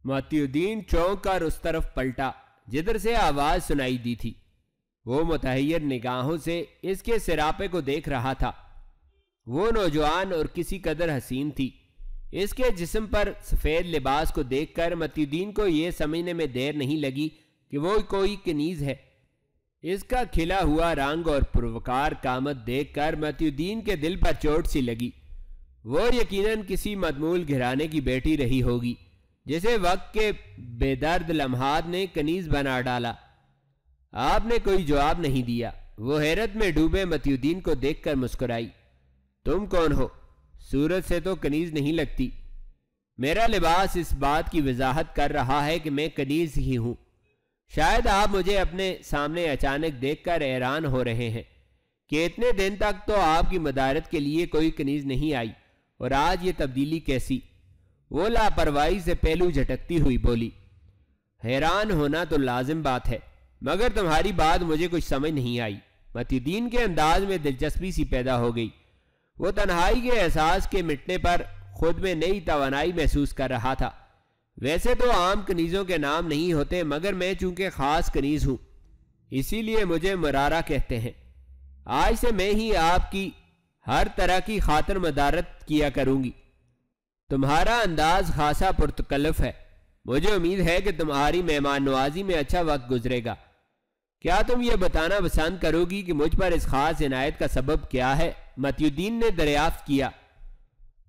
متی الدین چونک کر اس طرف پلٹا جدھر سے آواز سنائی دی تھی۔ وہ متحیر نگاہوں سے اس کے سراپے کو دیکھ رہا تھا۔ وہ نوجوان اور کسی قدر حسین تھی۔ اس کے جسم پر سفید لباس کو دیکھ کر متی الدین کو یہ سمجھنے میں دیر نہیں لگی کہ وہ کوئی کنیز ہے۔ اس کا کھلا ہوا رنگ اور پروکار قامت دیکھ کر متی الدین کے دل پر چوٹ سی لگی۔ وہ یقیناً کسی مدمول گھرانے کی بیٹی رہی ہوگی جسے وقت کے بے درد لمحات نے کنیز بنا ڈالا۔ آپ نے کوئی جواب نہیں دیا۔ وہ حیرت میں ڈوبے متی الدین کو دیکھ کر مسکرائی۔ تم کون ہو؟ صورت سے تو کنیز نہیں لگتی۔ میرا لباس اس بات کی وضاحت کر رہا ہے کہ میں کنیز ہی ہوں۔ شاید آپ مجھے اپنے سامنے اچانک دیکھ کر حیران ہو رہے ہیں کہ اتنے دن تک تو آپ کی مدارت کے لیے کوئی کنیز نہیں آئی، اور آج یہ تبدیلی کیسی؟ وہ لاپرواہی سے پہلو جھٹکتی ہوئی بولی۔ حیران ہونا تو لازم بات ہے، مگر تمہاری بات مجھے کچھ سمجھ نہیں آئی۔ متی الدین کے انداز میں دلچسپی سی پیدا ہو گئی۔ وہ تنہائی کے احساس کے مٹنے پر خود میں نئی توانائی محسوس کر رہا تھا۔ ویسے تو عام کنیزوں کے نام نہیں ہوتے، مگر میں چونکہ خاص کنیز ہوں اسی لیے مجھے مرارہ کہتے ہیں۔ آج سے میں ہی آپ کی ہر طرح کی خاطر مدارت کیا کروں گی۔ تمہارا انداز خاصا پرتکلف ہے۔ مجھے امید ہے کہ تمہاری مہمان نوازی میں اچھا وقت گزرے گا۔ کیا تم یہ بتانا پسند کرو گی کہ مجھ پر اس خاص عنایت کا سبب کیا ہے؟ متی الدین نے دریافت کیا۔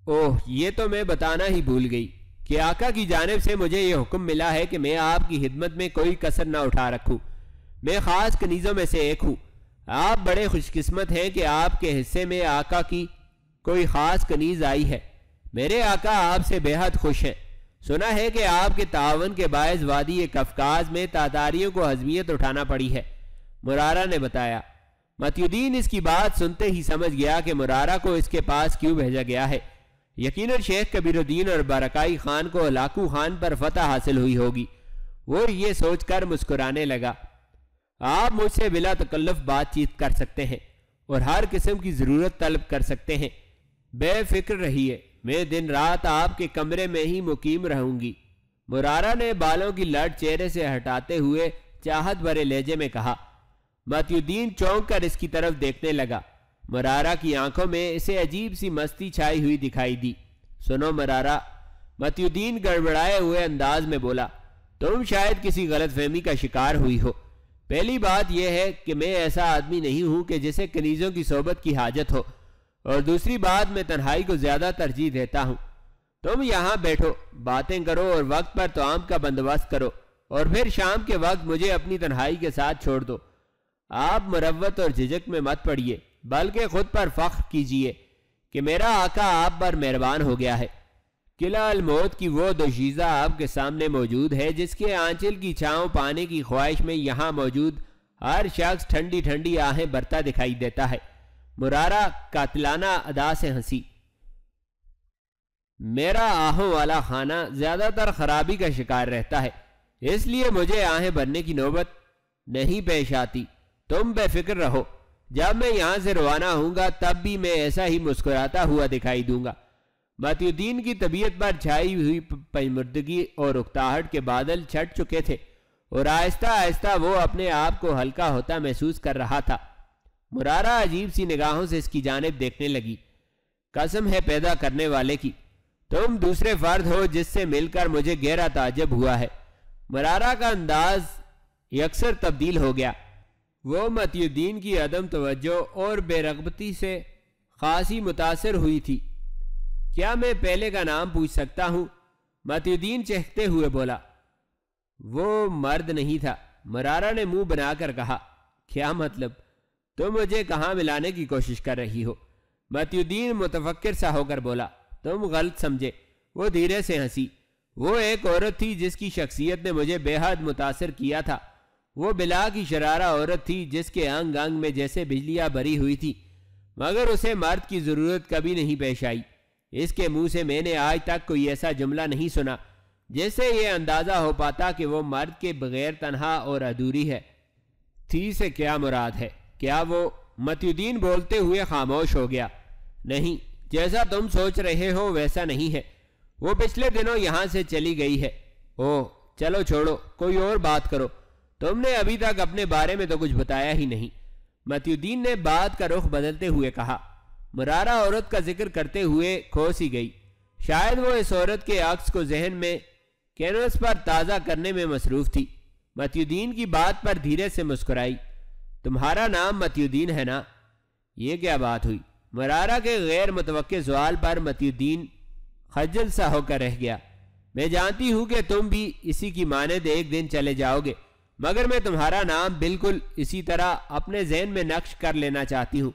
اوہ، یہ تو میں بتانا ہی بھول گئی کہ آقا کی جانب سے مجھے یہ حکم ملا ہے کہ میں آپ کی خدمت میں کوئی کسر نہ اٹھا رکھوں۔ میں خاص کنیزوں میں سے ایک ہوں۔ آپ بڑے خوش قسمت ہیں کہ آپ کے حصے میں آقا کی کوئی خاص کنیز آئی ہے۔ میرے آقا آپ سے بے حد خوش ہیں۔ سنا ہے کہ آپ کے تعاون کے باعث وادی کفکاز میں تاتاریوں کو ہضمیت اٹھانا پڑی ہے، مرارہ نے بتایا۔ متی الدین اس کی بات سنتے ہی سمجھ گیا کہ مرارہ کو اس کے پاس کیوں بھیجا گیا ہے۔ یقیناً شیخ کبیر الدین اور بارکائی خان کو ہلاکو خان پر فتح حاصل ہوئی ہوگی۔ وہ یہ سوچ کر مسکرانے لگا۔ آپ مجھ سے بلا تکلف بات چیت کر سکتے ہیں اور ہر قسم کی ضرورت طلب کر سکتے ہیں۔ بے فکر رہیے، میں دن رات آپ کے کمرے میں ہی مقیم رہوں گی، مرارہ نے بالوں کی لٹ چہرے سے ہٹاتے ہوئے چاہت بھرے لہجے میں کہا۔ متی الدین چونک کر اس کی طرف دیکھنے لگا۔ مرارہ کی آنکھوں میں اسے عجیب سی مستی چھائی ہوئی دکھائی دی۔ سنو مرارہ، متی الدین گڑبڑائے ہوئے انداز میں بولا، تم شاید کسی غلط فہمی کا شکار ہوئی ہو۔ پہلی بات یہ ہے کہ میں ایسا آدمی نہیں ہوں کہ جسے کنیزوں کی صحبت کی حاجت ہو، اور دوسری بات میں تنہائی کو زیادہ ترجیح دیتا ہوں۔ تم یہاں بیٹھو، باتیں کرو اور وقت پر طعام کا بندوبست کرو، اور پھر شام کے وقت مجھے اپنی تنہائی کے ساتھ چھوڑ دو۔ آپ مروت اور جھجک میں مت پڑیے، بلکہ خود پر فخر کیجئے کہ میرا آقا آپ پر مہربان ہو گیا ہے۔ قلعہ الموت کی وہ دوشیزہ آپ کے سامنے موجود ہے جس کے آنچل کی چھاؤں پانے کی خواہش میں یہاں موجود ہر شخص ٹھنڈی ٹھنڈی آہیں برتا دکھائی دیتا ہے۔ مرارہ قاتلانہ ادا سے ہنسی۔ میرا آہوں والا خانہ زیادہ تر خرابی کا شکار رہتا ہے، اس لیے مجھے آہیں بھرنے کی نوبت نہیں پیش آتی۔ تم بے فکر رہو، جب میں یہاں سے روانہ ہوں گا تب بھی میں ایسا ہی مسکراتا ہوا دکھائی دوں گا۔ متی الدین کی طبیعت پر چھائی ہوئی پیمردگی اور اکتاہٹ کے بادل چھٹ چکے تھے، اور آہستہ آہستہ وہ اپنے آپ کو ہلکا ہوتا محسوس کر رہا تھا۔ مرارہ عجیب سی نگاہوں سے اس کی جانب دیکھنے لگی۔ قسم ہے پیدا کرنے والے کی، تم دوسرے فرد ہو جس سے مل کر مجھے گہرا تعجب ہوا ہے۔ مرارہ کا انداز یکسر تبدیل ہو گیا۔ وہ متی الدین کی عدم توجہ اور بے رغبتی سے خاصی متاثر ہوئی تھی۔ کیا میں پہلے کا نام پوچھ سکتا ہوں؟ متی الدین چہکتے ہوئے بولا۔ وہ مرد نہیں تھا، مرارہ نے منہ بنا کر کہا۔ کیا مطلب؟ تم مجھے کہاں ملانے کی کوشش کر رہی ہو؟ متی الدین متفکر سا ہو کر بولا۔ تم غلط سمجھے۔ وہ دھیرے سے ہنسی۔ وہ ایک عورت تھی جس کی شخصیت نے مجھے بے حد متاثر کیا تھا۔ وہ بلا کی شرارہ عورت تھی جس کے انگ انگ میں جیسے بجلیاں بھری ہوئی تھی، مگر اسے مرد کی ضرورت کبھی نہیں پیش آئی۔ اس کے منہ سے میں نے آج تک کوئی ایسا جملہ نہیں سنا جس سے یہ اندازہ ہو پاتا کہ وہ مرد کے بغیر تنہا اور ادھوری ہے۔ تھی سے کیا مراد ہے؟ کیا وہ؟ متی الدین بولتے ہوئے خاموش ہو گیا۔ نہیں، جیسا تم سوچ رہے ہو ویسا نہیں ہے۔ وہ پچھلے دنوں یہاں سے چلی گئی ہے۔ اوہ چلو چھوڑو، کوئی اور بات کرو، تم نے ابھی تک اپنے بارے میں تو کچھ بتایا ہی نہیں۔ متی الدین نے بات کا رخ بدلتے ہوئے کہا۔ مرارہ عورت کا ذکر کرتے ہوئے کھو سی گئی، شاید وہ اس عورت کے عکس کو ذہن میں کینوس پر تازہ کرنے میں مصروف تھی۔ متی الدین کی بات پر دھیرے سے مسکرائی۔ تمہارا نام متی الدین ہے نا؟ یہ کیا بات ہوئی؟ مرارہ کے غیر متوقع سوال پر متی الدین خجل سا ہو کر رہ گیا۔ میں جانتی ہوں کہ تم بھی اسی کی مانند ایک دن چلے جاؤ گے، مگر میں تمہارا نام بالکل اسی طرح اپنے ذہن میں نقش کر لینا چاہتی ہوں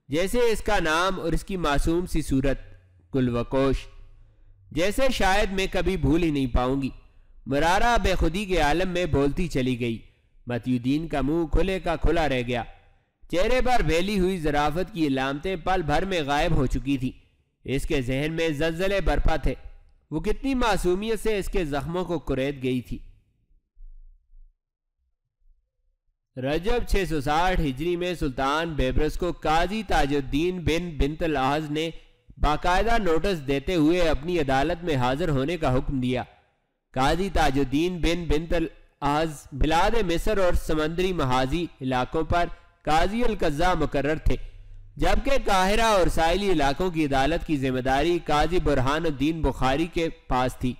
جیسے اس کا نام اور اس کی معصوم سی صورت، گلوکوش، جیسے شاید میں کبھی بھول ہی نہیں پاؤں گی۔ مرارہ بے خودی کے عالم میں بولتی چلی گئی۔ متی الدین کا منہ کھلے کا کھلا رہ گیا، چہرے پر پھیلی ہوئی ظرافت کی علامتیں پل بھر میں غائب ہو چکی تھی۔ اس کے ذہن میں زلزلے برپا تھے، وہ کتنی معصومیت سے اس کے زخموں کو کرید گئی تھی۔ رجب 660 ہجری میں سلطان بیبرس کو قاضی تاج الدین بن بنت الاحظ نے باقاعدہ نوٹس دیتے ہوئے اپنی عدالت میں حاضر ہونے کا حکم دیا۔ قاضی تاج الدین بن بنت الاحظ بلاد مصر اور سمندری محاذی علاقوں پر قاضی القضاء مقرر تھے، جبکہ قاہرہ اور ساحلی علاقوں کی عدالت کی ذمہ داری قاضی برہان الدین بخاری کے پاس تھی۔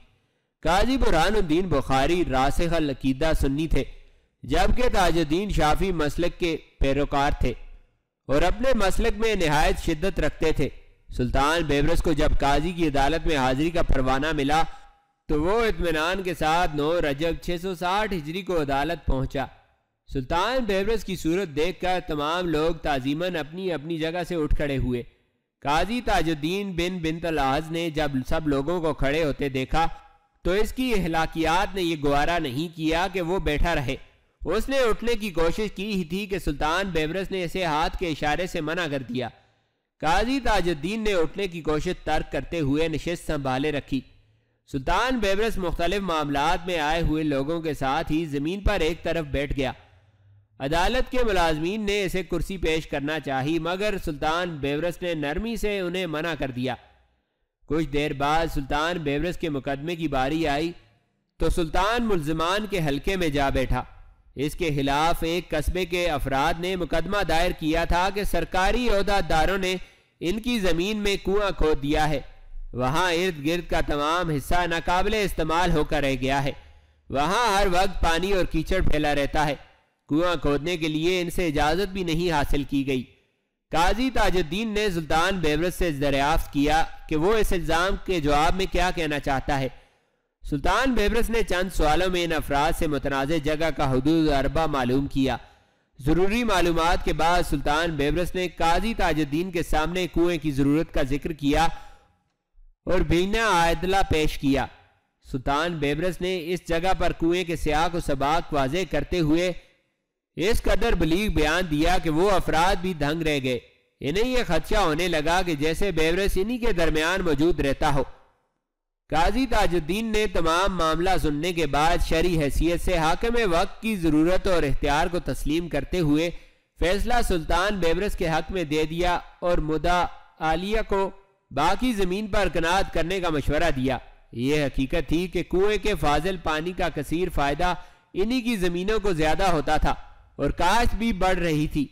قاضی برہان الدین بخاری راسخ العقیدہ سنی تھے، جبکہ تاج الدین شافعی مسلک کے پیروکار تھے اور اپنے مسلک میں نہایت شدت رکھتے تھے۔ سلطان بیبرس کو جب قاضی کی عدالت میں حاضری کا پروانہ ملا تو وہ اطمینان کے ساتھ 9 رجب 660 ہجری کو عدالت پہنچا۔ سلطان بیبرس کی صورت دیکھ کر تمام لوگ تعظیماً اپنی اپنی جگہ سے اٹھ کھڑے ہوئے۔ قاضی تاج الدین بن بنت الاحظ نے جب سب لوگوں کو کھڑے ہوتے دیکھا تو اس کی اخلاقیات نے یہ گوارا نہیں کیا کہ وہ بیٹھا رہے۔ اس نے اٹھنے کی کوشش کی ہی تھی کہ سلطان بیبرس نے اسے ہاتھ کے اشارے سے منع کر دیا۔ قاضی تاج الدین نے اٹھنے کی کوشش ترک کرتے ہوئے نشست سنبھالے رکھی۔ سلطان بیبرس مختلف معاملات میں آئے ہوئے لوگوں کے ساتھ ہی زمین پر ایک طرف بیٹھ گیا۔ عدالت کے ملازمین نے اسے کرسی پیش کرنا چاہی، مگر سلطان بیبرس نے نرمی سے انہیں منع کر دیا۔ کچھ دیر بعد سلطان بیبرس کے مقدمے کی باری آئی تو سلطان ملزمان کے حلقے میں جا بیٹھا۔ اس کے خلاف ایک قصبے کے افراد نے مقدمہ دائر کیا تھا کہ سرکاری عہدہ داروں نے ان کی زمین میں کنواں کھود دیا ہے، وہاں ارد گرد کا تمام حصہ ناقابل استعمال ہو کر رہ گیا ہے، وہاں ہر وقت پانی اور کیچڑ پھیلا رہتا ہے، کنواں کھودنے کے لیے ان سے اجازت بھی نہیں حاصل کی گئی۔ قاضی تاج الدین نے سلطان بیبرس سے دریافت کیا کہ وہ اس الزام کے جواب میں کیا کہنا چاہتا ہے۔ سلطان بیبرس نے چند سوالوں میں ان افراد سے متنازع جگہ کا حدود اربہ معلوم کیا۔ ضروری معلومات کے بعد سلطان بیبرس نے قاضی تاج الدین کے سامنے کنویں کی ضرورت کا ذکر کیا اور بینہ عادلہ پیش کیا۔ سلطان بیبرس نے اس جگہ پر کنویں کے سیاق و سباق واضح کرتے ہوئے اس قدر بلیغ بیان دیا کہ وہ افراد بھی دھنگ رہ گئے۔ انہیں یہ خدشہ ہونے لگا کہ جیسے بیبرس انہی کے درمیان موجود رہتا ہو۔ قاضی تاج الدین نے تمام معاملہ سننے کے بعد شرعی حیثیت سے حاکم وقت کی ضرورت اور اختیار کو تسلیم کرتے ہوئے فیصلہ سلطان بیبرس کے حق میں دے دیا اور مدعا عالیہ کو باقی زمین پر قناعت کرنے کا مشورہ دیا۔ یہ حقیقت تھی کہ کنویں کے فاضل پانی کا کثیر فائدہ انہی کی زمینوں کو زیادہ ہوتا تھا اور کاشت بھی بڑھ رہی تھی۔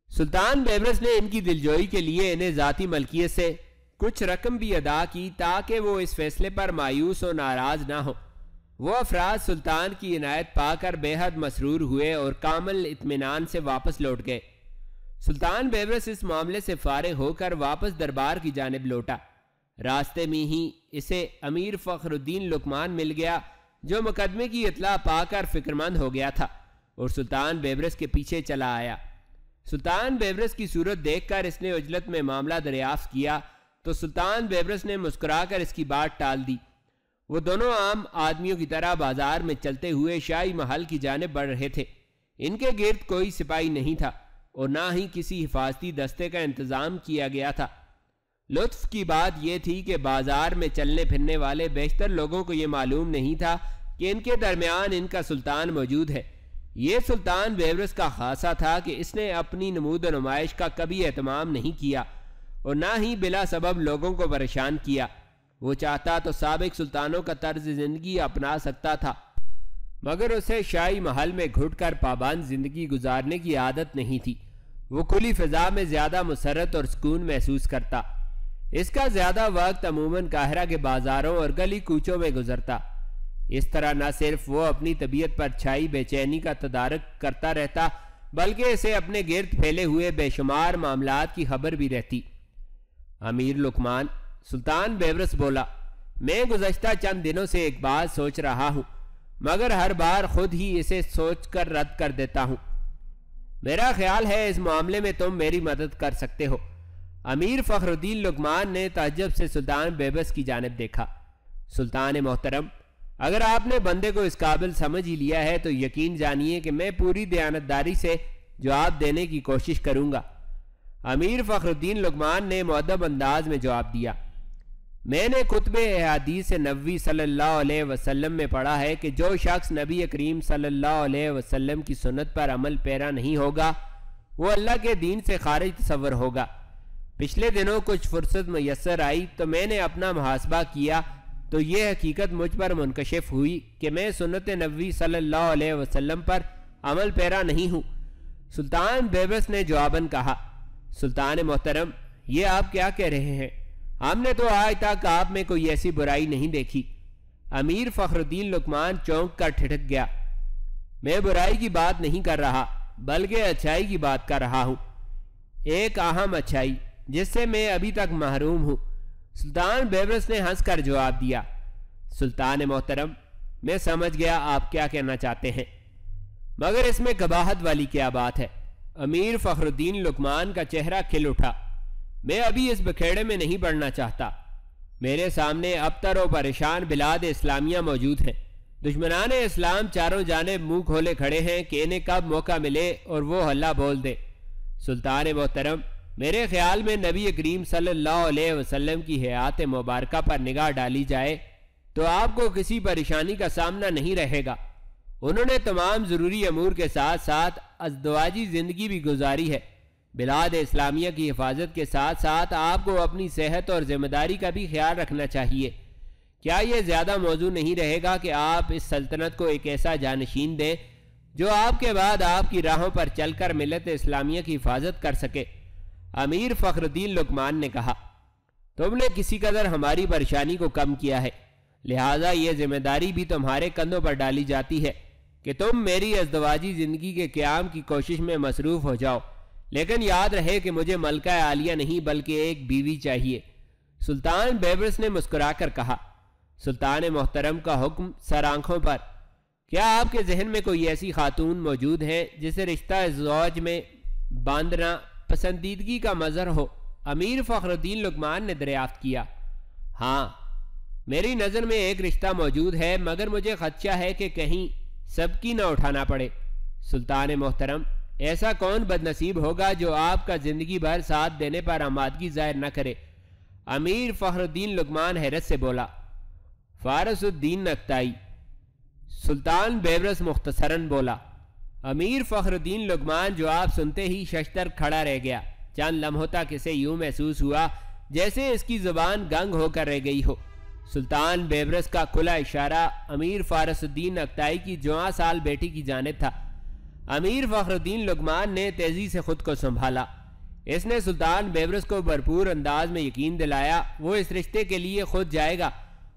سلطان بیبرس نے ان کی دلجوئی کے لیے انہیں ذاتی ملکیت سے کچھ رقم بھی ادا کی تاکہ وہ اس فیصلے پر مایوس و ناراض نہ ہو۔ وہ افراد سلطان کی عنایت پا کر بے حد مسرور ہوئے اور کامل اطمینان سے واپس لوٹ گئے۔ سلطان بیبرس اس معاملے سے فارغ ہو کر واپس دربار کی جانب لوٹا۔ راستے میں ہی اسے امیر فخر الدین لقمان مل گیا جو مقدمے کی اطلاع پا کر فکرمند ہو گیا تھا اور سلطان بیبرس کے پیچھے چلا آیا۔ سلطان بیبرس کی صورت دیکھ کر اس نے عجلت میں معاملہ دریافت کیا تو سلطان بیبرس نے مسکرا کر اس کی بات ٹال دی۔ وہ دونوں عام آدمیوں کی طرح بازار میں چلتے ہوئے شاہی محل کی جانب بڑھ رہے تھے۔ ان کے گرد کوئی سپاہی نہیں تھا اور نہ ہی کسی حفاظتی دستے کا انتظام کیا گیا تھا۔ لطف کی بات یہ تھی کہ بازار میں چلنے پھرنے والے بیشتر لوگوں کو یہ معلوم نہیں تھا کہ ان کے درمیان ان کا سلطان موجود ہے۔ یہ سلطان بیبرس کا خاصہ تھا کہ اس نے اپنی نمود و نمائش کا کبھی اہتمام نہیں کیا اور نہ ہی بلا سبب لوگوں کو پریشان کیا۔ وہ چاہتا تو سابق سلطانوں کا طرز زندگی اپنا سکتا تھا، مگر اسے شاہی محل میں گھٹ کر پابند زندگی گزارنے کی عادت نہیں تھی۔ وہ کھلی فضا میں زیادہ مسرت اور سکون محسوس کرتا۔ اس کا زیادہ وقت عموماً قاہرہ کے بازاروں اور گلی کوچوں میں گزرتا۔ اس طرح نہ صرف وہ اپنی طبیعت پر چھائی بے چینی کا تدارک کرتا رہتا، بلکہ اسے اپنے گرد پھیلے ہوئے بے شمار معاملات کی خبر بھی رہتی۔ امیر لقمان، سلطان بیبرس بولا، میں گزشتہ چند دنوں سے ایک بات سوچ رہا ہوں، مگر ہر بار خود ہی اسے سوچ کر رد کر دیتا ہوں۔ میرا خیال ہے اس معاملے میں تم میری مدد کر سکتے ہو۔ امیر فخر الدین لقمان نے تعجب سے سلطان بیبرس کی جانب دیکھا۔ سلطان محترم، اگر آپ نے بندے کو اس قابل سمجھ ہی لیا ہے تو یقین جانیے کہ میں پوری دیانتداری سے جواب دینے کی کوشش کروں گا۔ امیر فخر الدین لقمان نے مؤدب انداز میں جواب دیا، میں نے کتب احادیث نبوی صلی اللہ علیہ وسلم میں پڑھا ہے کہ جو شخص نبی کریم صلی اللہ علیہ وسلم کی سنت پر عمل پیرا نہیں ہوگا وہ اللہ کے دین سے خارج تصور ہوگا۔ پچھلے دنوں کچھ فرصت میسر آئی تو میں نے اپنا محاسبہ کیا تو یہ حقیقت مجھ پر منکشف ہوئی کہ میں سنت نبوی صلی اللہ علیہ وسلم پر عمل پیرا نہیں ہوں۔ سلطان بیبرس نے جواباً کہا، سلطان محترم، یہ آپ کیا کہہ رہے ہیں؟ ہم نے تو آج تک آپ میں کوئی ایسی برائی نہیں دیکھی۔ امیر فخر الدین لقمان چونک کر ٹھٹک گیا۔ میں برائی کی بات نہیں کر رہا بلکہ اچھائی کی بات کر رہا ہوں، ایک اہم اچھائی جس سے میں ابھی تک محروم ہوں۔ سلطان بیبرس نے ہنس کر جواب دیا، سلطان محترم، میں سمجھ گیا آپ کیا کہنا چاہتے ہیں، مگر اس میں قباحت والی کیا بات ہے؟ امیر فخر الدین لقمان کا چہرہ کھل اٹھا۔ میں ابھی اس بکھیڑے میں نہیں پڑنا چاہتا۔ میرے سامنے ابتر و پریشان بلاد اسلامیہ موجود ہیں۔ دشمنان اسلام چاروں جانب منہ کھولے کھڑے ہیں کہ انہیں کب موقع ملے اور وہ ہلا بول دے۔ سلطان محترم، میرے خیال میں نبی کریم صلی اللہ علیہ وسلم کی حیات مبارکہ پر نگاہ ڈالی جائے تو آپ کو کسی پریشانی کا سامنا نہیں رہے گا۔ انہوں نے تمام ضروری امور کے ساتھ ساتھ ازدواجی زندگی بھی گزاری ہے۔ بلاد اسلامیہ کی حفاظت کے ساتھ ساتھ آپ کو اپنی صحت اور ذمہ داری کا بھی خیال رکھنا چاہیے۔ کیا یہ زیادہ موزوں نہیں رہے گا کہ آپ اس سلطنت کو ایک ایسا جانشین دیں جو آپ کے بعد آپ کی راہوں پر چل کر ملت اسلامیہ کی حفاظت کر سکے؟ امیر فخر الدین لقمان نے کہا، تم نے کسی قدر ہماری پریشانی کو کم کیا ہے، لہٰذا یہ ذمہ داری بھی تمہارے کندھوں پر ڈالی جاتی ہے کہ تم میری ازدواجی زندگی کے قیام کی کوشش میں مصروف ہو جاؤ، لیکن یاد رہے کہ مجھے ملکہ عالیہ نہیں بلکہ ایک بیوی چاہیے۔ سلطان بیبرس نے مسکرا کر کہا، سلطان محترم کا حکم سر آنکھوں پر۔ کیا آپ کے ذہن میں کوئی ایسی خاتون موجود ہے جسے رشتہ زوج میں باندھنا پسندیدگی کا مظہر ہو؟ امیر فخر الدین لقمان نے دریافت کیا۔ ہاں، میری نظر میں ایک رشتہ موجود ہے، مگر مجھے خدشہ ہے کہ کہیں سب کی نہ اٹھانا پڑے۔ سلطان محترم، ایسا کون بدنصیب ہوگا جو آپ کا زندگی بھر ساتھ دینے پر آمادگی ظاہر نہ کرے؟ امیر فخر الدین لقمان حیرت سے بولا، فارس الدین نقطائی۔ سلطان بیبرس مختصراً بولا۔ امیر فخر الدین لقمان جواب سنتے ہی ششدر کھڑا رہ گیا۔ چند لمحوں تک اسے یوں محسوس ہوا جیسے اس کی زبان گنگ ہو کر رہ گئی ہو۔ سلطان بیبرس کا کھلا اشارہ امیر فارس الدین نقطائی کی جواں سال بیٹی کی جانب تھا۔ امیر فخر الدین لقمان نے تیزی سے خود کو سنبھالا۔ اس نے سلطان بیبرس کو بھرپور انداز میں یقین دلایا وہ اس رشتے کے لیے خود جائے گا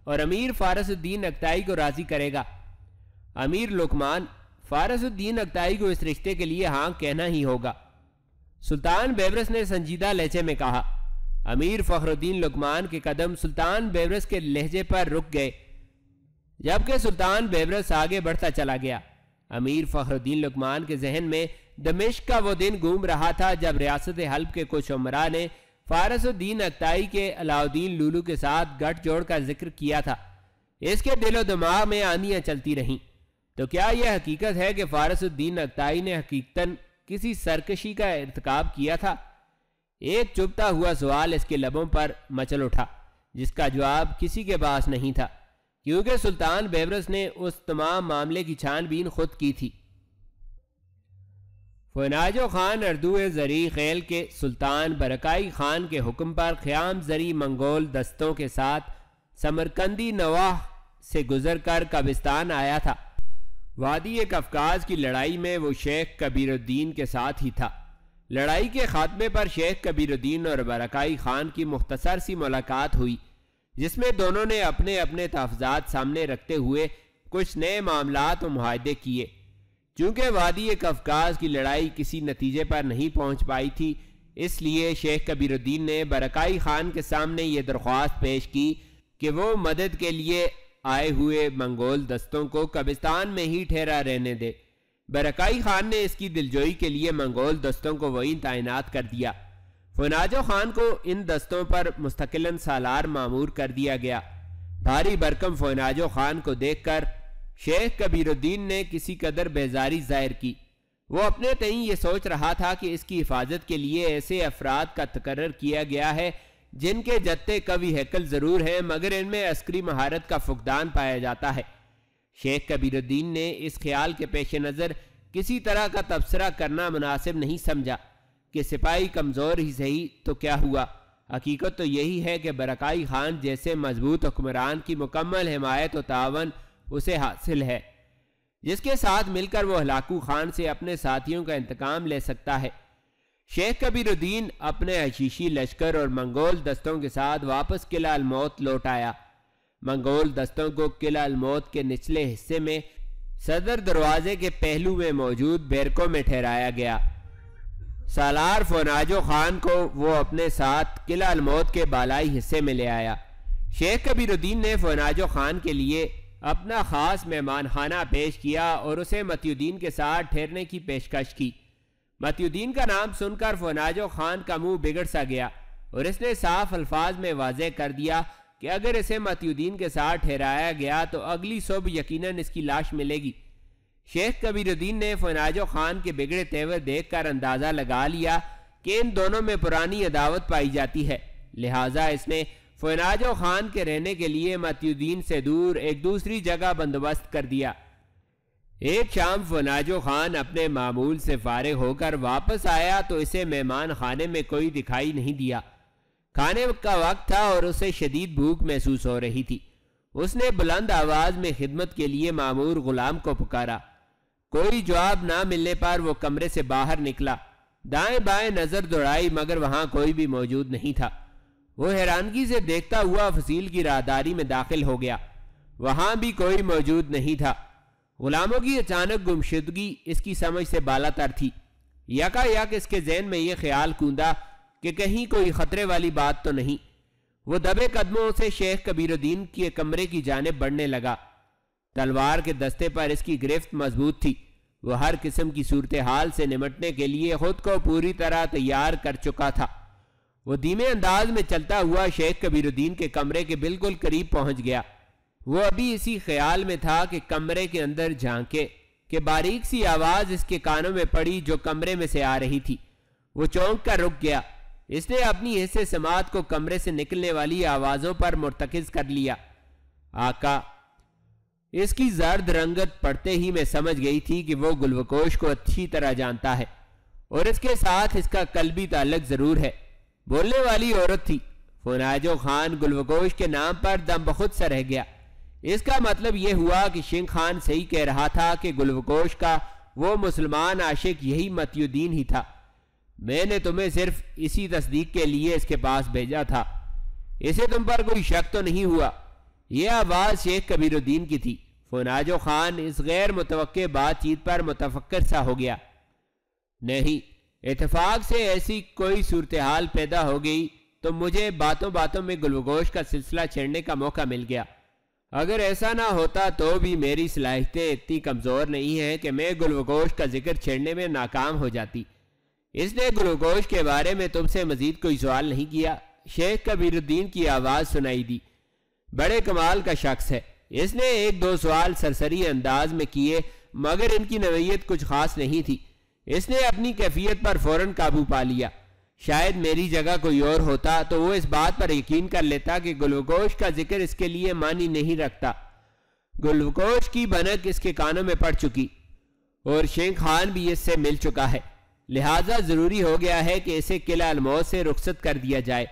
اور امیر فارس الدین نقطائی کو راضی کرے گا۔ امیر لقمان، فارس الدین نقطائی کو اس رشتے کے لیے ہاں کہنا ہی ہوگا۔ سلطان بیبرس نے سنجیدہ لہجے میں کہا۔ امیر فخر الدین لقمان کے قدم سلطان بیبرس کے لہجے پر رک گئے جبکہ سلطان بیبرس آگے بڑھتا چلا گیا۔ امیر فخر الدین لقمان کے ذہن میں دمشق کا وہ دن گھوم رہا تھا جب ریاست حلب کے کچھ عمراء نے فارس الدین نقطائی کے علاؤدین لولو کے ساتھ گٹھ جوڑ کا ذکر کیا تھا۔ اس کے دل و دماغ میں آندیاں چلتی رہیں۔ تو کیا یہ حقیقت ہے کہ فارس الدین نقطائی نے حقیقتاً کسی سرکشی کا ارتکاب کیا تھا؟ ایک چبھتا ہوا سوال اس کے لبوں پر مچل اٹھا جس کا جواب کسی کے پاس نہیں تھا، کیونکہ سلطان بیبرس نے اس تمام معاملے کی چھان بین خود کی تھی۔ فناجو خان اردو زرعی خیل کے سلطان برکائی خان کے حکم پر خیام زری منگول دستوں کے ساتھ سمرقندی نواح سے گزر کر قبرستان آیا تھا۔ وادی قفقاز کی لڑائی میں وہ شیخ کبیر الدین کے ساتھ ہی تھا۔ لڑائی کے خاتمے پر شیخ کبیر الدین اور برکائی خان کی مختصر سی ملاقات ہوئی، جس میں دونوں نے اپنے اپنے تحفظات سامنے رکھتے ہوئے کچھ نئے معاملات و معاہدے کیے۔ چونکہ وادی قفقاز کی لڑائی کسی نتیجے پر نہیں پہنچ پائی تھی، اس لیے شیخ کبیر الدین نے برکائی خان کے سامنے یہ درخواست پیش کی کہ وہ مدد کے لیے آئے ہوئے منگول دستوں کو قبرستان میں ہی ٹھہرا رہنے دے۔ برکائی خان نے اس کی دلجوئی کے لیے منگول دستوں کو وہیں تعینات کر دیا۔ فناجو خان کو ان دستوں پر مستقلاً سالار مامور کر دیا گیا۔ بھاری بھرکم فناجو خان کو دیکھ کر شیخ کبیر الدین نے کسی قدر بیزاری ظاہر کی۔ وہ اپنے تئیں یہ سوچ رہا تھا کہ اس کی حفاظت کے لیے ایسے افراد کا تقرر کیا گیا ہے جن کے جتے قوی ہیکل ضرور ہیں مگر ان میں عسکری مہارت کا فقدان پایا جاتا ہے۔ شیخ کبیر الدین نے اس خیال کے پیش نظر کسی طرح کا تبصرہ کرنا مناسب نہیں سمجھا کہ سپاہی کمزور ہی صحیح تو کیا ہوا، حقیقت تو یہی ہے کہ برکائی خان جیسے مضبوط حکمران کی مکمل حمایت و تعاون اسے حاصل ہے، جس کے ساتھ مل کر وہ ہلاکو خان سے اپنے ساتھیوں کا انتقام لے سکتا ہے۔ شیخ کبیر الدین اپنے حشیشی لشکر اور منگول دستوں کے ساتھ واپس قلعہ الموت لوٹ آیا۔ منگول دستوں کو قلعہ الموت کے نچلے حصے میں صدر دروازے کے پہلو میں موجود بیرکوں میں ٹھہرایا گیا۔ سالار فناجو خان کو وہ اپنے ساتھ قلعہ الموت کے بالائی حصے میں لے آیا۔ شیخ کبیر الدین نے فناجو خان کے لیے اپنا خاص مہمان خانہ پیش کیا اور اسے متی الدین کے ساتھ ٹھہرنے کی پیشکش کی۔ متی الدین کا نام سن کر فناجو خان کا منہ بگڑ سا گیا اور اس نے صاف الفاظ میں واضح کر دیا کہ اگر اسے متی الدین کے ساتھ ٹھہرایا گیا تو اگلی صبح یقیناً اس کی لاش ملے گی۔ شیخ کبیر الدین نے فناجو خان کے بگڑے تیور دیکھ کر اندازہ لگا لیا کہ ان دونوں میں پرانی عداوت پائی جاتی ہے، لہٰذا اس نے فناجو خان کے رہنے کے لیے متی الدین سے دور ایک دوسری جگہ بندوبست کر دیا۔ ایک شام فناجو خان اپنے معمول سے فارغ ہو کر واپس آیا تو اسے مہمان خانے میں کوئی دکھائی نہیں دیا۔ کھانے کا وقت تھا اور اسے شدید بھوک محسوس ہو رہی تھی۔ اس نے بلند آواز میں خدمت کے لیے مامور غلام کو پکارا۔ کوئی جواب نہ ملنے پر وہ کمرے سے باہر نکلا، دائیں بائیں نظر دوڑائی مگر وہاں کوئی بھی موجود نہیں تھا۔ وہ حیرانگی سے دیکھتا ہوا فصیل کی راہداری میں داخل ہو گیا، وہاں بھی کوئی موجود نہیں تھا۔ غلاموں کی اچانک گمشدگی اس کی سمجھ سے بالا تر تھی۔ یکا یک اس کے ذہن میں یہ خیال کوندا کہ کہیں کوئی خطرے والی بات تو نہیں۔ وہ دبے قدموں سے شیخ کبیر الدین کے کمرے کی جانب بڑھنے لگا۔ تلوار کے دستے پر اس کی گرفت مضبوط تھی۔ وہ ہر قسم کی صورتحال سے نمٹنے کے لیے خود کو پوری طرح تیار کر چکا تھا۔ وہ دھیمے انداز میں چلتا ہوا شیخ کبیر الدین کے کمرے کے بالکل قریب پہنچ گیا۔ وہ ابھی اسی خیال میں تھا کہ کمرے کے اندر جھانکے کہ باریک سی آواز اس کے کانوں میں پڑی جو کمرے میں سے آ رہی تھی۔ وہ چونک کر رک گیا۔ اس نے اپنی حصے سماعت کو کمرے سے نکلنے والی آوازوں پر مرتکز کر لیا۔ آقا، اس کی زرد رنگت پڑھتے ہی میں سمجھ گئی تھی کہ وہ گلوکوش کو اچھی طرح جانتا ہے اور اس کے ساتھ اس کا قلبی تعلق ضرور ہے۔ بولنے والی عورت تھی۔ فناجو خان گلوکوش کے نام پر دم بخود سا رہ گیا۔ اس کا مطلب یہ ہوا کہ شنگ خان صحیح کہہ رہا تھا کہ گلوکوش کا وہ مسلمان عاشق یہی متی الدین ہی تھا۔ میں نے تمہیں صرف اسی تصدیق کے لیے اس کے پاس بھیجا تھا۔ اسے تم پر کوئی شک تو نہیں ہوا؟ یہ آواز شیخ کبیر الدین کی تھی۔ فناجو خان اس غیر متوقع بات چیت پر متفکر سا ہو گیا۔ نہیں، اتفاق سے ایسی کوئی صورتحال پیدا ہو گئی تو مجھے باتوں باتوں میں گلوگوش کا سلسلہ چھیڑنے کا موقع مل گیا۔ اگر ایسا نہ ہوتا تو بھی میری صلاحیتیں اتنی کمزور نہیں ہیں کہ میں گلوگوش کا ذکر چھیڑنے میں ناکام ہو جاتی۔ اس نے گلوگوش کے بارے میں تم سے مزید کوئی سوال نہیں کیا؟ شیخ کبیر الدین کی آواز سنائی دی۔ بڑے کمال کا شخص ہے۔ اس نے ایک دو سوال سرسری انداز میں کیے مگر ان کی نوعیت کچھ خاص نہیں تھی۔ اس نے اپنی کیفیت پر فوراً قابو پا لیا۔ شاید میری جگہ کوئی اور ہوتا تو وہ اس بات پر یقین کر لیتا کہ گلوگوش کا ذکر اس کے لیے معنی نہیں رکھتا۔ گلوگوش کی بھنک اس کے کانوں میں پڑ چکی اور شینگ خان بھی اس سے مل چکا ہے، لہٰذا ضروری ہو گیا ہے کہ اسے قلعہ الموت سے رخصت کر دیا جائے۔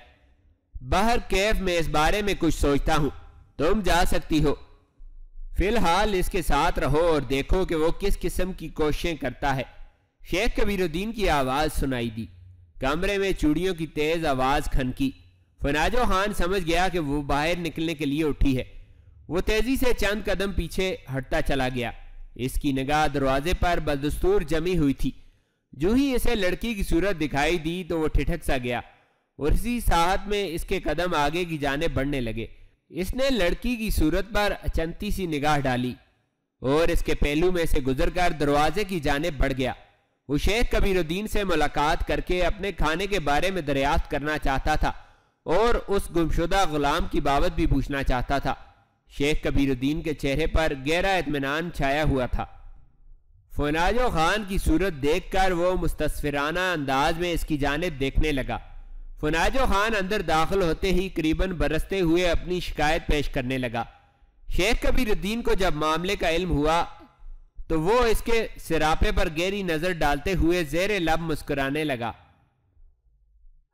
بہر کیف میں اس بارے میں کچھ سوچتا ہوں۔ تم جا سکتی ہو، فی الحال اس کے ساتھ رہو اور دیکھو کہ وہ کس قسم کی کوششیں کرتا ہے۔ شیخ کبیر الدین کی آواز سنائی دی۔ کمرے میں چوڑیوں کی تیز آواز کھنکی۔ فناجو خان سمجھ گیا کہ وہ باہر نکلنے کے لیے اٹھی ہے۔ وہ تیزی سے چند قدم پیچھے ہٹتا چلا گیا۔ اس کی نگاہ دروازے پر بدستور جمی ہوئی تھی۔ جو ہی اسے لڑکی کی صورت دکھائی دی تو وہ ٹھٹک سا گیا اور اسی ساحت میں اس کے قدم آگے کی جانب بڑھنے لگے۔ اس نے لڑکی کی صورت پر اچنتی سی نگاہ ڈالی اور اس کے پہلو میں سے گزر کر دروازے کی جانب بڑھ گیا۔ وہ شیخ کبیر الدین سے ملاقات کر کے اپنے کھانے کے بارے میں دریافت کرنا چاہتا تھا اور اس گمشدہ غلام کی بابت بھی پوچھنا چاہتا تھا۔ شیخ کبیر الدین کے چہرے پر گہرا اطمینان چھایا ہوا تھا۔ فناجو خان کی صورت دیکھ کر وہ مستصفرانہ انداز میں اس کی جانب دیکھنے لگا۔ فناجو خان اندر داخل ہوتے ہی قریباً برستے ہوئے اپنی شکایت پیش کرنے لگا۔ شیخ کبیر الدین کو جب معاملے کا علم ہوا تو وہ اس کے سراپے پر گہری نظر ڈالتے ہوئے زیر لب مسکرانے لگا۔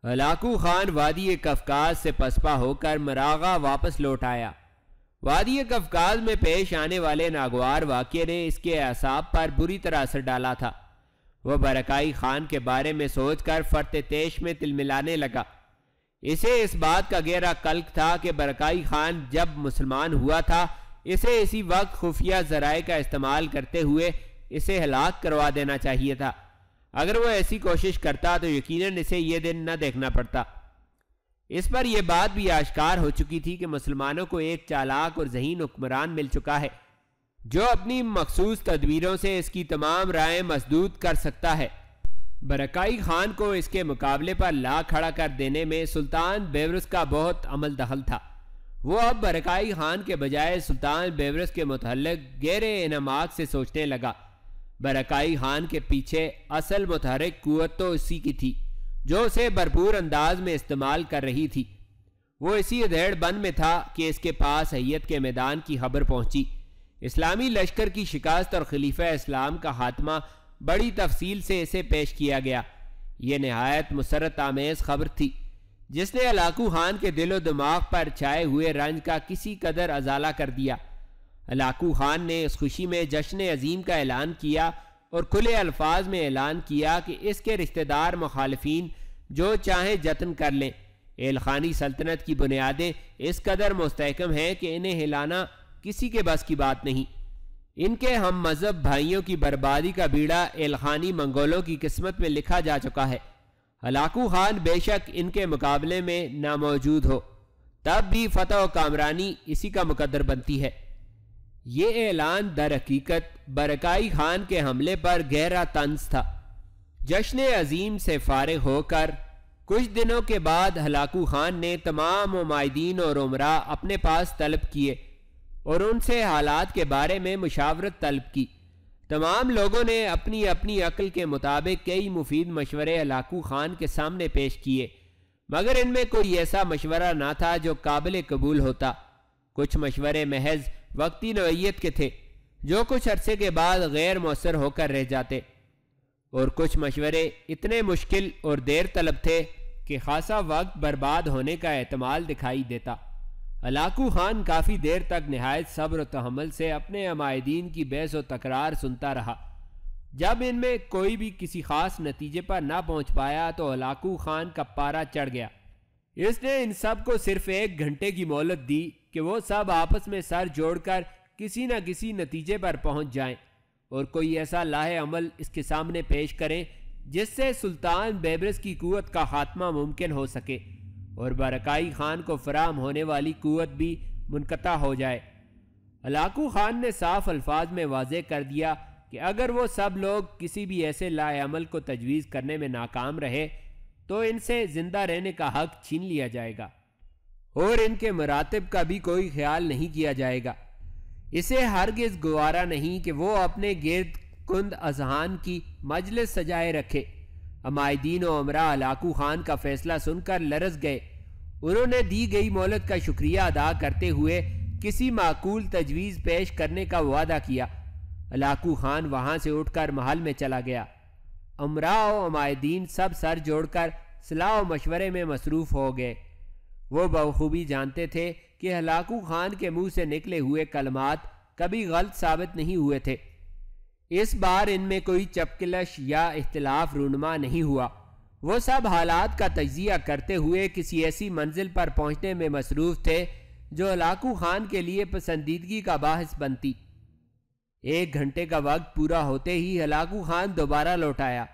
ہلاکو خان وادی کفکاز سے پسپا ہو کر مراغہ واپس لوٹ آیا۔ وادی کفکاز میں پیش آنے والے ناگوار واقعے نے اس کے اعصاب پر بری طرح اثر ڈالا تھا۔ وہ برکائی خان کے بارے میں سوچ کر فرط تیش میں تلملانے لگا۔ اسے اس بات کا گہرا قلق تھا کہ برکائی خان جب مسلمان ہوا تھا اسے اسی وقت خفیہ ذرائع کا استعمال کرتے ہوئے اسے ہلاک کروا دینا چاہیے تھا۔ اگر وہ ایسی کوشش کرتا تو یقیناً اسے یہ دن نہ دیکھنا پڑتا۔ اس پر یہ بات بھی آشکار ہو چکی تھی کہ مسلمانوں کو ایک چالاک اور ذہین حکمران مل چکا ہے جو اپنی مخصوص تدبیروں سے اس کی تمام رائیں مسدود کر سکتا ہے۔ برکائی خان کو اس کے مقابلے پر لا کھڑا کر دینے میں سلطان بیبرس کا بہت عمل دخل تھا۔ وہ اب برکائی خان کے بجائے سلطان بیبرس کے متعلق گہرے انعامات سے سوچنے لگا۔ برکائی خان کے پیچھے اصل متحرک قوت تو اسی کی تھی جو اسے بھرپور انداز میں استعمال کر رہی تھی۔ وہ اسی ادھیڑ بن میں تھا کہ اس کے پاس حیت کے میدان کی خبر پہنچی۔ اسلامی لشکر کی شکست اور خلیفہ اسلام کا خاتمہ بڑی تفصیل سے اسے پیش کیا گیا۔ یہ نہایت مسرت آمیز خبر تھی جس نے ہلاکو خان کے دل و دماغ پر چھائے ہوئے رنج کا کسی قدر ازالہ کر دیا۔ ہلاکو خان نے اس خوشی میں جشن عظیم کا اعلان کیا اور کھلے الفاظ میں اعلان کیا کہ اس کے رشتہ دار مخالفین جو چاہیں جتن کر لیں۔ ایلخانی سلطنت کی بنیادیں اس قدر مستحکم ہیں کہ انہیں ہلانا کسی کے بس کی بات نہیں۔ ان کے ہم مذہب بھائیوں کی بربادی کا بیڑا ایلخانی منگولوں کی قسمت میں لکھا جا چکا ہے۔ ہلاکو خان بے شک ان کے مقابلے میں ناموجود ہو، تب بھی فتح و کامرانی اسی کا مقدر بنتی ہے۔ یہ اعلان در حقیقت برکائی خان کے حملے پر گہرا طنز تھا۔ جشن عظیم سے فارغ ہو کر کچھ دنوں کے بعد ہلاکو خان نے تمام ممائدین اور عمراء اپنے پاس طلب کیے اور ان سے حالات کے بارے میں مشاورت طلب کی۔ تمام لوگوں نے اپنی اپنی عقل کے مطابق کئی مفید مشورے ہلاکو خان کے سامنے پیش کیے، مگر ان میں کوئی ایسا مشورہ نہ تھا جو قابل قبول ہوتا۔ کچھ مشورے محض وقتی نوعیت کے تھے جو کچھ عرصے کے بعد غیر مؤثر ہو کر رہ جاتے، اور کچھ مشورے اتنے مشکل اور دیر طلب تھے کہ خاصا وقت برباد ہونے کا احتمال دکھائی دیتا۔ ہلاکو خان کافی دیر تک نہایت صبر و تحمل سے اپنے عمائدین کی بحث و تکرار سنتا رہا۔ جب ان میں کوئی بھی کسی خاص نتیجے پر نہ پہنچ پایا تو ہلاکو خان کا پارا چڑھ گیا۔ اس نے ان سب کو صرف 1 گھنٹے کی مہلت دی کہ وہ سب آپس میں سر جوڑ کر کسی نہ کسی نتیجے پر پہنچ جائیں اور کوئی ایسا لاہ عمل اس کے سامنے پیش کریں جس سے سلطان بیبرس کی قوت کا خاتمہ ممکن ہو سکے اور برکائی خان کو فراہم ہونے والی قوت بھی منقطع ہو جائے۔ ہلاکو خان نے صاف الفاظ میں واضح کر دیا کہ اگر وہ سب لوگ کسی بھی ایسے لاہ عمل کو تجویز کرنے میں ناکام رہے تو ان سے زندہ رہنے کا حق چھین لیا جائے گا اور ان کے مراتب کا بھی کوئی خیال نہیں کیا جائے گا۔ اسے ہرگز گوارا نہیں کہ وہ اپنے گرد کند اذہان کی مجلس سجائے رکھے۔ عمائدین و عمراء ہلاکو خان کا فیصلہ سن کر لرز گئے۔ انہوں نے دی گئی مہلت کا شکریہ ادا کرتے ہوئے کسی معقول تجویز پیش کرنے کا وعدہ کیا۔ ہلاکو خان وہاں سے اٹھ کر محل میں چلا گیا۔ عمراء و عمائدین سب سر جوڑ کر صلاح و مشورے میں مصروف ہو گئے۔ وہ بخوبی جانتے تھے کہ ہلاکو خان کے منہ سے نکلے ہوئے کلمات کبھی غلط ثابت نہیں ہوئے تھے۔ اس بار ان میں کوئی چپکلش یا اختلاف رونما نہیں ہوا۔ وہ سب حالات کا تجزیہ کرتے ہوئے کسی ایسی منزل پر پہنچنے میں مصروف تھے جو ہلاکو خان کے لیے پسندیدگی کا باعث بنتی۔ 1 گھنٹے کا وقت پورا ہوتے ہی ہلاکو خان دوبارہ لوٹ آیا۔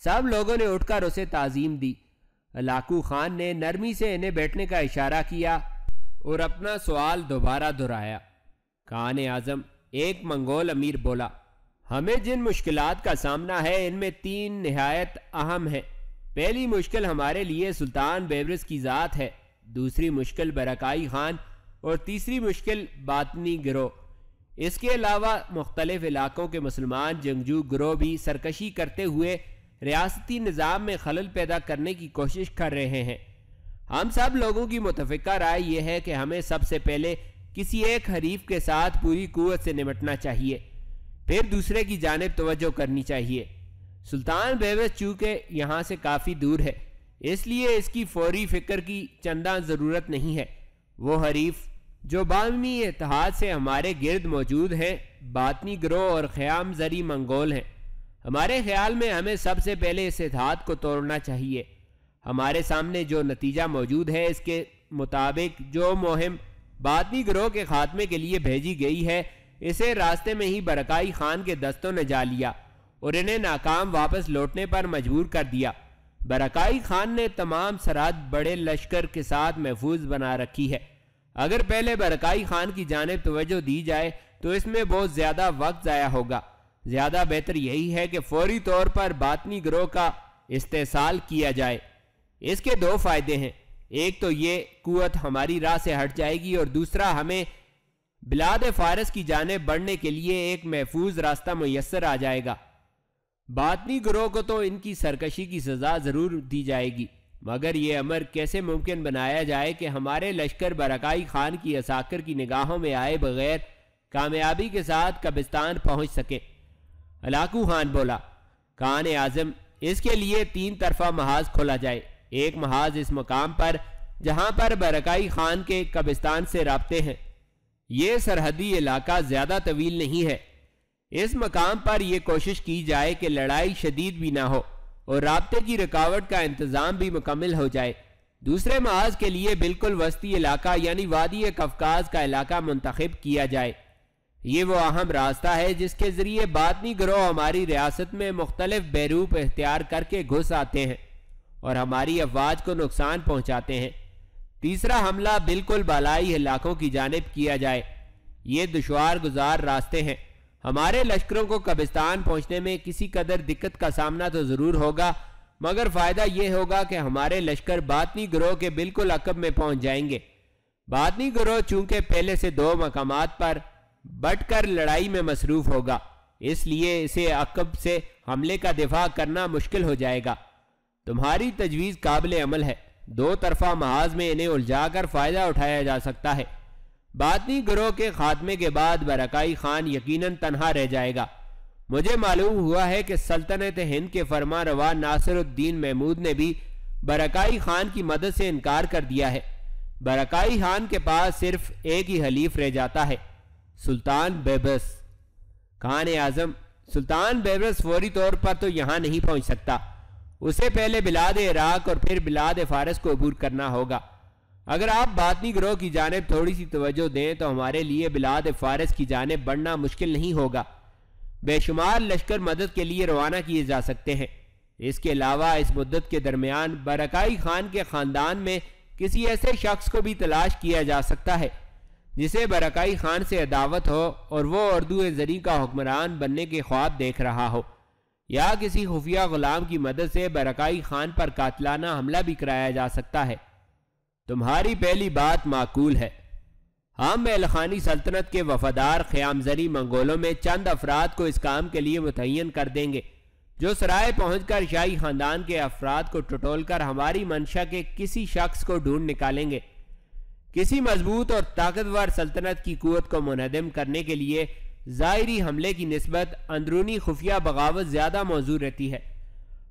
سب لوگوں نے اٹھ کر اسے تعظیم دی۔ ہلاکو خان نے نرمی سے انہیں بیٹھنے کا اشارہ کیا اور اپنا سوال دوبارہ دہرایا۔ خان اعظم ایک منگول امیر بولا، ہمیں جن مشکلات کا سامنا ہے ان میں 3 نہایت اہم ہیں۔ پہلی مشکل ہمارے لیے سلطان بیبرس کی ذات ہے، دوسری مشکل برکائی خان اور تیسری مشکل باطنی گروہ۔ اس کے علاوہ مختلف علاقوں کے مسلمان جنگجو گروہ بھی سرکشی کرتے ہوئے ریاستی نظام میں خلل پیدا کرنے کی کوشش کر رہے ہیں۔ ہم سب لوگوں کی متفقہ رائے یہ ہے کہ ہمیں سب سے پہلے کسی ایک حریف کے ساتھ پوری قوت سے نمٹنا چاہیے، پھر دوسرے کی جانب توجہ کرنی چاہیے۔ سلطان بیبرس چونکہ یہاں سے کافی دور ہے، اس لیے اس کی فوری فکر کی چنداں ضرورت نہیں ہے۔ وہ حریف جو باہمی اتحاد سے ہمارے گرد موجود ہیں باطنی گروہ اور خیام زری منگول ہیں۔ ہمارے خیال میں ہمیں سب سے پہلے اس اتحاد کو توڑنا چاہیے۔ ہمارے سامنے جو نتیجہ موجود ہے اس کے مطابق جو مہم باطنی گروہ کے خاتمے کے لیے بھیجی گئی ہے اسے راستے میں ہی برکائی خان کے دستوں نے جا لیا اور انہیں ناکام واپس لوٹنے پر مجبور کر دیا۔ برکائی خان نے تمام سرحد بڑے لشکر کے ساتھ محفوظ بنا رکھی ہے۔ اگر پہلے برکائی خان کی جانب توجہ دی جائے تو اس میں بہت زیادہ وقت ضائع ہوگا۔ زیادہ بہتر یہی ہے کہ فوری طور پر باطنی گروہ کا استحصال کیا جائے۔ اس کے 2 فائدے ہیں، ایک تو یہ قوت ہماری راہ سے ہٹ جائے گی اور دوسرا ہمیں بلاد فارس کی جانب بڑھنے کے لیے ایک محفوظ راستہ میسر آ جائے گا۔ باطنی گروہ کو تو ان کی سرکشی کی سزا ضرور دی جائے گی، مگر یہ امر کیسے ممکن بنایا جائے کہ ہمارے لشکر برکائی خان کی عساکر کی نگاہوں میں آئے بغیر کامیابی کے ساتھ قبرستان پہنچ سکے؟ ہلاکو خان بولا، خان اعظم اس کے لیے 3 طرفہ محاذ کھولا جائے۔ ایک محاذ اس مقام پر جہاں پر برکائی خان کے قبرستان سے رابطے ہیں۔ یہ سرحدی علاقہ زیادہ طویل نہیں ہے۔ اس مقام پر یہ کوشش کی جائے کہ لڑائی شدید بھی نہ ہو اور رابطے کی رکاوٹ کا انتظام بھی مکمل ہو جائے۔ دوسرے محاذ کے لیے بالکل وسطی علاقہ یعنی وادی قفقاز کا علاقہ منتخب کیا جائے۔ یہ وہ اہم راستہ ہے جس کے ذریعے باطنی گروہ ہماری ریاست میں مختلف بیروپ اختیار کر کے گھس آتے ہیں اور ہماری افواج کو نقصان پہنچاتے ہیں۔ تیسرا حملہ بالکل بالائی علاقوں کی جانب کیا جائے۔ یہ دشوار گزار راستے ہیں۔ ہمارے لشکروں کو قبرستان پہنچنے میں کسی قدر دقت کا سامنا تو ضرور ہوگا، مگر فائدہ یہ ہوگا کہ ہمارے لشکر باطنی گروہ کے بالکل عقب میں پہنچ جائیں گے۔ باطنی گروہ چونکہ پہلے سے 2 مقامات پر بٹ کر لڑائی میں مصروف ہوگا، اس لیے اسے عقب سے حملے کا دفاع کرنا مشکل ہو جائے گا۔ تمہاری تجویز قابل عمل ہے۔ 2 طرفہ محاذ میں انہیں الجھا کر فائدہ اٹھایا جا سکتا ہے۔ باطنی گروہ کے خاتمے کے بعد برکائی خان یقیناً تنہا رہ جائے گا۔ مجھے معلوم ہوا ہے کہ سلطنت ہند کے فرما روا ناصر الدین محمود نے بھی برکائی خان کی مدد سے انکار کر دیا ہے۔ برکائی خان کے پاس صرف ایک ہی حلیف رہ جاتا ہے، سلطان بیبرس۔ خان اعظم، سلطان بیبرس فوری طور پر تو یہاں نہیں پہنچ سکتا، اسے پہلے بلاد عراق اور پھر بلاد فارس کو عبور کرنا ہوگا۔ اگر آپ باطنی گروہ کی جانب تھوڑی سی توجہ دیں تو ہمارے لیے بلاد فارس کی جانب بڑھنا مشکل نہیں ہوگا۔ بے شمار لشکر مدد کے لیے روانہ کیے جا سکتے ہیں۔ اس کے علاوہ اس مدت کے درمیان برکائی خان کے خاندان میں کسی ایسے شخص کو بھی تلاش کیا جا سکتا ہے جسے برکائی خان سے عداوت ہو اور وہ اردو زری کا حکمران بننے کے خواب دیکھ رہا ہو، یا کسی خفیہ غلام کی مدد سے برکائی خان پر قاتلانہ حملہ بھی کرایا جا سکتا ہے۔ تمہاری پہلی بات معقول ہے۔ ہم الخانی سلطنت کے وفادار خیام زری منگولوں میں چند افراد کو اس کام کے لیے متعین کر دیں گے، جو سرائے پہنچ کر شاہی خاندان کے افراد کو ٹٹول کر ہماری منشا کے کسی شخص کو ڈھونڈ نکالیں گے۔ کسی مضبوط اور طاقتور سلطنت کی قوت کو منہدم کرنے کے لیے ظاہری حملے کی نسبت اندرونی خفیہ بغاوت زیادہ موزوں رہتی ہے۔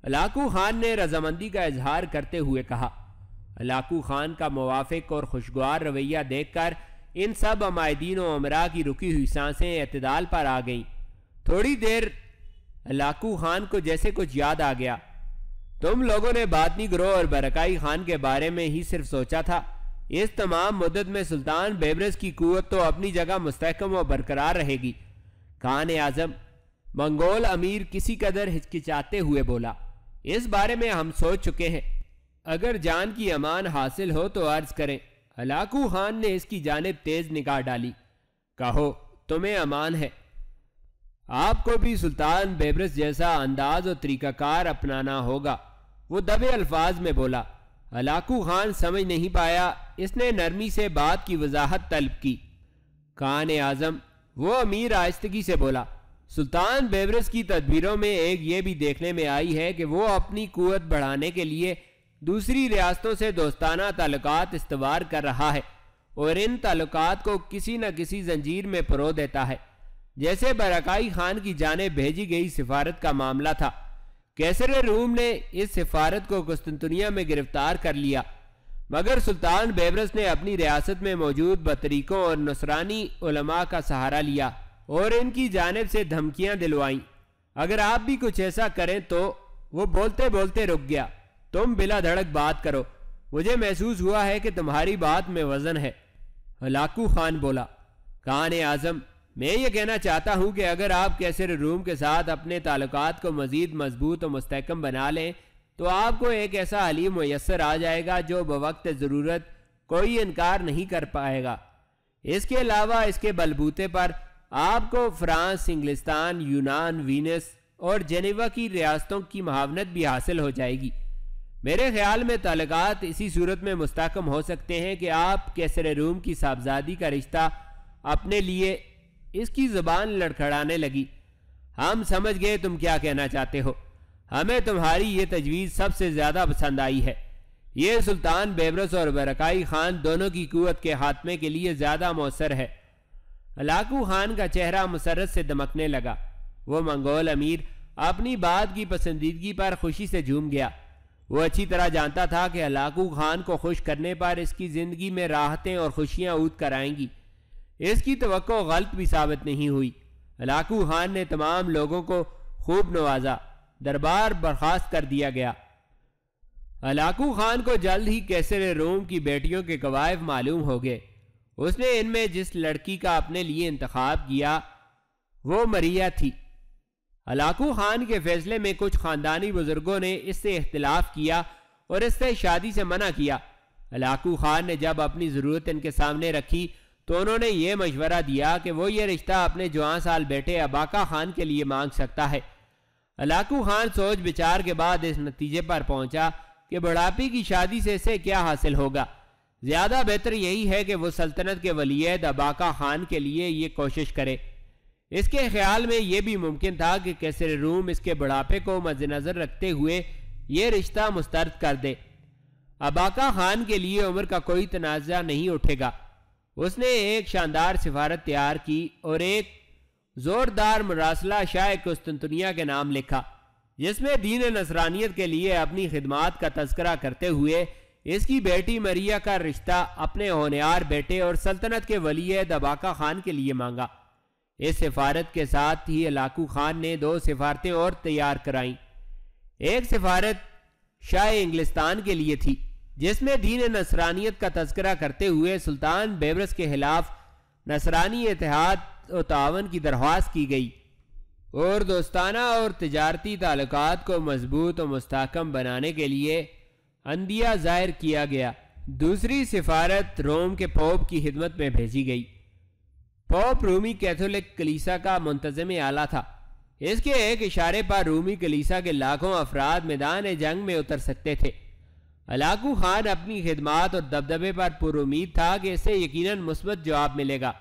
ہلاکو خان نے رضامندی کا اظہار کرتے ہوئے کہا، ہلاکو خان کا موافق اور خوشگوار رویہ دیکھ کر ان سب عمائدین و امراء کی رکی ہوئی سانسیں اعتدال پر آ گئیں۔ تھوڑی دیر ہلاکو خان کو جیسے کچھ یاد آ گیا۔ تم لوگوں نے باطنی گروہ اور برکائی خان کے بارے میں ہی صرف سوچا تھا۔ اس تمام مدت میں سلطان بیبرس کی قوت تو اپنی جگہ مستحکم و برقرار رہے گی۔ خان اعظم منگول امیر کسی قدر ہچکچاتے ہوئے بولا، اس بارے میں ہم سوچ چکے ہیں، اگر جان کی امان حاصل ہو تو عرض کریں۔ ہلاکو خان نے اس کی جانب تیز نگاہ ڈالی۔ کہو تمہیں امان ہے۔ آپ کو بھی سلطان بیبرس جیسا انداز و طریقہ کار اپنانا ہوگا، وہ دبے الفاظ میں بولا۔ ہلاکو خان سمجھ نہیں پایا، اس نے نرمی سے بات کی وضاحت طلب کی۔ خان اعظم وہ امیر آہستگی سے بولا، سلطان بیبرس کی تدبیروں میں ایک یہ بھی دیکھنے میں آئی ہے کہ وہ اپنی قوت بڑھانے کے لیے دوسری ریاستوں سے دوستانہ تعلقات استوار کر رہا ہے اور ان تعلقات کو کسی نہ کسی زنجیر میں پرو دیتا ہے، جیسے برکائی خان کی جانب بھیجی گئی سفارت کا معاملہ تھا۔ کیسر روم نے اس سفارت کو قسطنطنیہ میں گرفتار کر لیا، مگر سلطان بیبرس نے اپنی ریاست میں موجود بطریقوں اور نصرانی علماء کا سہارا لیا اور ان کی جانب سے دھمکیاں دلوائیں، اگر آپ بھی کچھ ایسا کریں تو۔ وہ بولتے بولتے رک گیا۔ تم بلا دھڑک بات کرو، مجھے محسوس ہوا ہے کہ تمہاری بات میں وزن ہے۔ ہلاکو خان بولا، خان اعظم میں یہ کہنا چاہتا ہوں کہ اگر آپ کیسر روم کے ساتھ اپنے تعلقات کو مزید مضبوط و مستحکم بنا لیں تو آپ کو ایک ایسا حلیم میسر آ جائے گا جو بوقت ضرورت کوئی انکار نہیں کر پائے گا۔ اس کے علاوہ اس کے بلبوتے پر آپ کو فرانس، انگلستان، یونان، وینس اور جنیوا کی ریاستوں کی معاونت بھی حاصل ہو جائے گی۔ میرے خیال میں تعلقات اسی صورت میں مستحکم ہو سکتے ہیں کہ آپ کیسر روم کی صاحبزادی کا رشتہ اپنے لیے۔ اس کی زبان لڑکھڑانے لگی۔ ہم سمجھ گئے تم کیا کہنا چاہتے ہو، ہمیں تمہاری یہ تجویز سب سے زیادہ پسند آئی ہے۔ یہ سلطان بیبرس اور برکائی خان دونوں کی قوت کے خاتمے کے لیے زیادہ مؤثر ہے۔ ہلاکو خان کا چہرہ مسرت سے دمکنے لگا۔ وہ منگول امیر اپنی بات کی پسندیدگی پر خوشی سے جھوم گیا۔ وہ اچھی طرح جانتا تھا کہ ہلاکو خان کو خوش کرنے پر اس کی زندگی میں راحتیں اور خوشیاں عود کر آئیں گی۔ اس کی توقع غلط بھی ثابت نہیں ہوئی۔ ہلاکو خان نے تمام لوگوں کو خوب نوازا۔ دربار برخاست کر دیا گیا۔ ہلاکو خان کو جلد ہی کیسر روم کی بیٹیوں کے قوائف معلوم ہو گئے۔ اس نے ان میں جس لڑکی کا اپنے لیے انتخاب کیا وہ مریا تھی۔ ہلاکو خان کے فیصلے میں کچھ خاندانی بزرگوں نے اس سے اختلاف کیا اور اس سے شادی سے منع کیا۔ ہلاکو خان نے جب اپنی ضرورت ان کے سامنے رکھی تو انہوں نے یہ مشورہ دیا کہ وہ یہ رشتہ اپنے جوان سال بیٹے اباقا خان کے لیے مانگ سکتا ہے۔ ہلاکو خان سوچ بچار کے بعد اس نتیجے پر پہنچا کہ بڑھاپے کی شادی سے اسے کیا حاصل ہوگا، زیادہ بہتر یہی ہے کہ وہ سلطنت کے ولیعہد اباقا خان کے لیے یہ کوشش کرے۔ اس کے خیال میں یہ بھی ممکن تھا کہ کیسر روم اس کے بڑھاپے کو مد نظر رکھتے ہوئے یہ رشتہ مسترد کر دے۔ اباقا خان کے لیے عمر کا کوئی تنازع نہیں اٹھے گا۔ اس نے ایک شاندار سفارت تیار کی اور ایک زوردار مراسلہ شاہ قسطنطنیہ کے نام لکھا، جس میں دین نصرانیت کے لیے اپنی خدمات کا تذکرہ کرتے ہوئے اس کی بیٹی مریا کا رشتہ اپنے ہونہار بیٹے اور سلطنت کے ولیعہد اباقا خان کے لیے مانگا۔ اس سفارت کے ساتھ ہی ہلاکو خان نے 2 سفارتیں اور تیار کرائیں۔ ایک سفارت شاہ انگلستان کے لیے تھی، جس میں دین نصرانیت کا تذکرہ کرتے ہوئے سلطان بیبرس کے خلاف نصرانی اتحاد و تعاون کی درخواست کی گئی اور دوستانہ اور تجارتی تعلقات کو مضبوط و مستحکم بنانے کے لیے عندیہ ظاہر کیا گیا۔ دوسری سفارت روم کے پوپ کی خدمت میں بھیجی گئی۔ پوپ رومی کیتھولک کلیسا کا منتظم اعلیٰ تھا۔ اس کے ایک اشارے پر رومی کلیسا کے لاکھوں افراد میدان جنگ میں اتر سکتے تھے۔ ہلاکو خان اپنی خدمات اور دبدبے پر پر امید تھا کہ اسے یقیناً مثبت جواب ملے گا۔